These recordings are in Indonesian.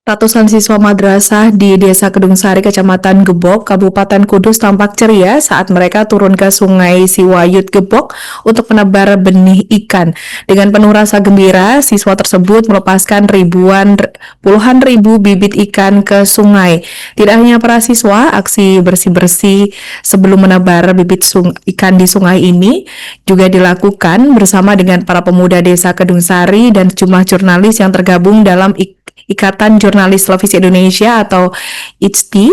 Ratusan siswa madrasah di Desa Kedung Sari, Kecamatan Gebok, Kabupaten Kudus tampak ceria saat mereka turun ke Sungai Siwayut Gebok untuk menebar benih ikan. Dengan penuh rasa gembira, siswa tersebut melepaskan puluhan ribu bibit ikan ke sungai. Tidak hanya para siswa, aksi bersih-bersih sebelum menebar bibit ikan di sungai ini juga dilakukan bersama dengan para pemuda Desa Kedung Sari dan sejumlah jurnalis yang tergabung dalam Ikatan Jurnalis Televisi Indonesia atau IJTI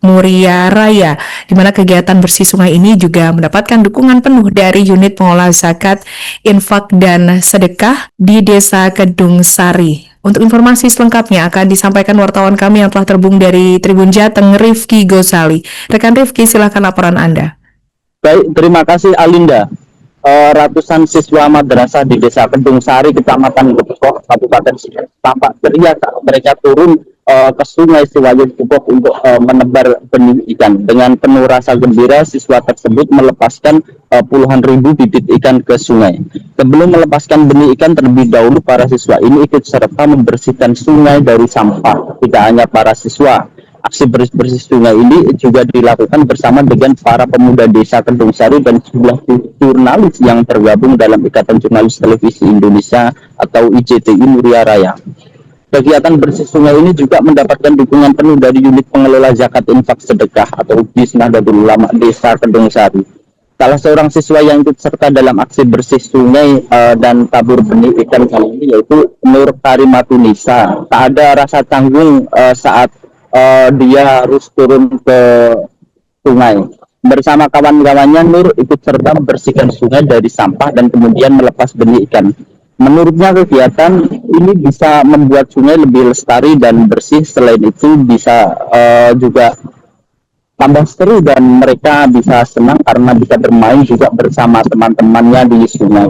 Muria Raya, di mana kegiatan bersih sungai ini juga mendapatkan dukungan penuh dari unit pengolah zakat, infak, dan sedekah di Desa Kedung Sari. Untuk informasi selengkapnya akan disampaikan wartawan kami yang telah terhubung dari Tribun Jateng, Rifki Gosali. Rekan Rifki, silakan laporan Anda. Baik, terima kasih Alinda. Ratusan siswa madrasah di Desa Kedung Sari, Kecamatan Gebok, Kabupaten Kudus tampak ceria saat mereka turun ke Sungai Siwayut Gebok untuk menebar benih ikan. Dengan penuh rasa gembira, siswa tersebut melepaskan puluhan ribu bibit ikan ke sungai. Sebelum melepaskan benih ikan terlebih dahulu, para siswa ini ikut serta membersihkan sungai dari sampah. Tidak hanya para siswa, aksi bersih sungai ini juga dilakukan bersama dengan para pemuda Desa Kedung Sari dan sejumlah jurnalis yang tergabung dalam Ikatan Jurnalis Televisi Indonesia atau IJTI Muria Raya. Kegiatan bersih sungai ini juga mendapatkan dukungan penuh dari unit pengelola zakat infak sedekah atau BIS Nahdlatul Ulama Desa Kedung Sari. Salah seorang siswa yang ikut serta dalam aksi bersih sungai dan tabur benih ikan kali ini yaitu Nur Karimatunisa. Tak ada rasa canggung saat dia harus turun ke sungai. Bersama kawan-kawannya, Nur ikut serta membersihkan sungai dari sampah dan kemudian melepas benih ikan. Menurutnya kegiatan ini bisa membuat sungai lebih lestari dan bersih. Selain itu bisa juga tambah seru dan mereka bisa senang karena bisa bermain juga bersama teman-temannya di sungai.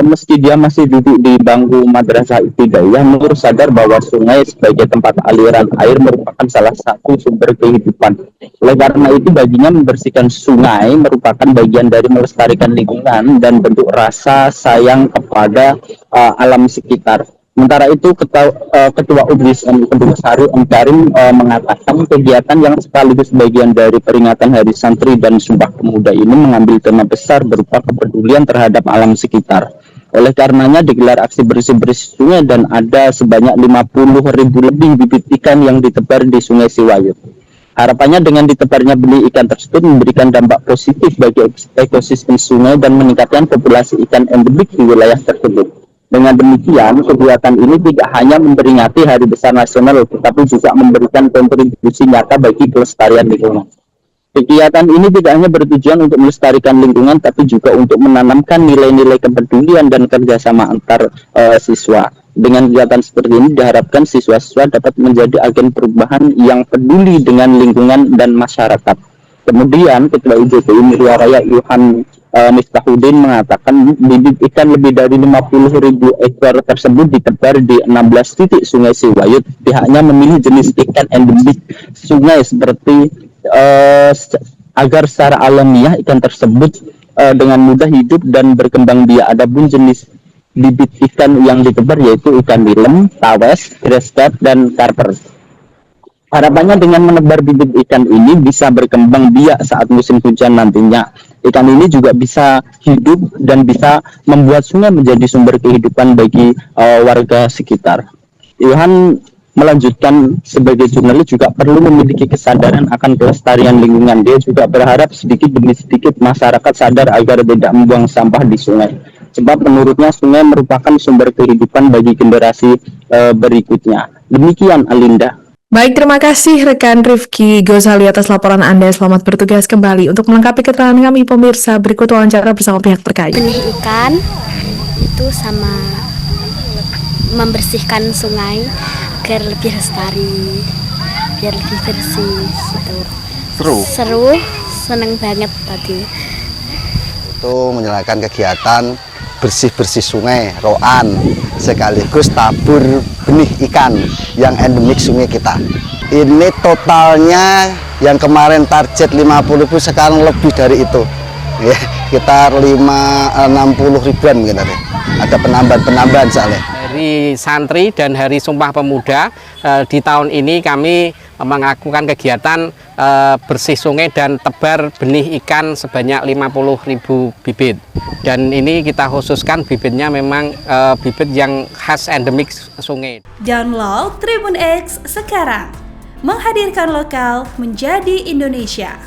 Meski dia masih duduk di bangku madrasah ibtidaiyah, Nur sadar bahwa sungai sebagai tempat aliran air merupakan salah satu sumber kehidupan. Oleh karena itu, baginya membersihkan sungai merupakan bagian dari melestarikan lingkungan dan bentuk rasa sayang kepada alam sekitar. Sementara itu, Ketua UBIS Kedung Sari Karim mengatakan kegiatan yang sekaligus bagian dari peringatan Hari Santri dan Sumpah Pemuda ini mengambil tema besar berupa kepedulian terhadap alam sekitar. Oleh karenanya digelar aksi bersih-bersih sungai dan ada sebanyak 50 ribu lebih bibit ikan yang ditebar di Sungai Siwayut. Harapannya dengan ditebarnya benih ikan tersebut memberikan dampak positif bagi ekosistem sungai dan meningkatkan populasi ikan endemik di wilayah tersebut. Dengan demikian, kegiatan ini tidak hanya memperingati Hari Besar Nasional, tetapi juga memberikan kontribusi nyata bagi kelestarian lingkungan. Kegiatan ini tidak hanya bertujuan untuk melestarikan lingkungan, tapi juga untuk menanamkan nilai-nilai kepedulian dan kerjasama antar siswa. Dengan kegiatan seperti ini diharapkan siswa-siswa dapat menjadi agen perubahan yang peduli dengan lingkungan dan masyarakat. Kemudian, Ketua IJTI Muria Raya Yohan Miftahudin mengatakan bibit ikan lebih dari 50 ribu ekor tersebut ditebar di 16 titik Sungai Siwayut. Pihaknya memilih jenis ikan endemik sungai seperti agar secara alamiah ikan tersebut dengan mudah hidup dan berkembang biak. Adapun jenis bibit ikan yang ditebar yaitu ikan nilem, tawes, greskat, dan karper. Harapannya dengan menebar bibit ikan ini bisa berkembang biak saat musim hujan nantinya. Ikan ini juga bisa hidup dan bisa membuat sungai menjadi sumber kehidupan bagi warga sekitar. Yohan melanjutkan sebagai jurnalis juga perlu memiliki kesadaran akan kelestarian lingkungan. Dia juga berharap sedikit demi sedikit masyarakat sadar agar tidak membuang sampah di sungai. Sebab menurutnya sungai merupakan sumber kehidupan bagi generasi berikutnya. Demikian Alinda. Baik, terima kasih rekan Rifki Gosali atas laporan Anda. Selamat bertugas kembali. Untuk melengkapi keterangan kami, pemirsa, berikut wawancara bersama pihak terkait. Benih ikan itu sama membersihkan sungai agar lebih lestari, biar lebih bersih gitu. Seru, seneng banget tadi. Itu menjalankan kegiatan bersih-bersih sungai, roan, sekaligus tabur benih ikan yang endemik sungai kita. Ini totalnya yang kemarin target 50.000, sekarang lebih dari itu. Ya, sekitar 60 ribuan mungkin ada penambahan soalnya. Hari Santri dan Hari Sumpah Pemuda, di tahun ini kami melakukan kegiatan bersih sungai dan tebar benih ikan sebanyak 50.000 bibit. Dan ini kita khususkan bibitnya memang bibit yang khas endemik sungai. Download Tribun X sekarang, menghadirkan lokal menjadi Indonesia.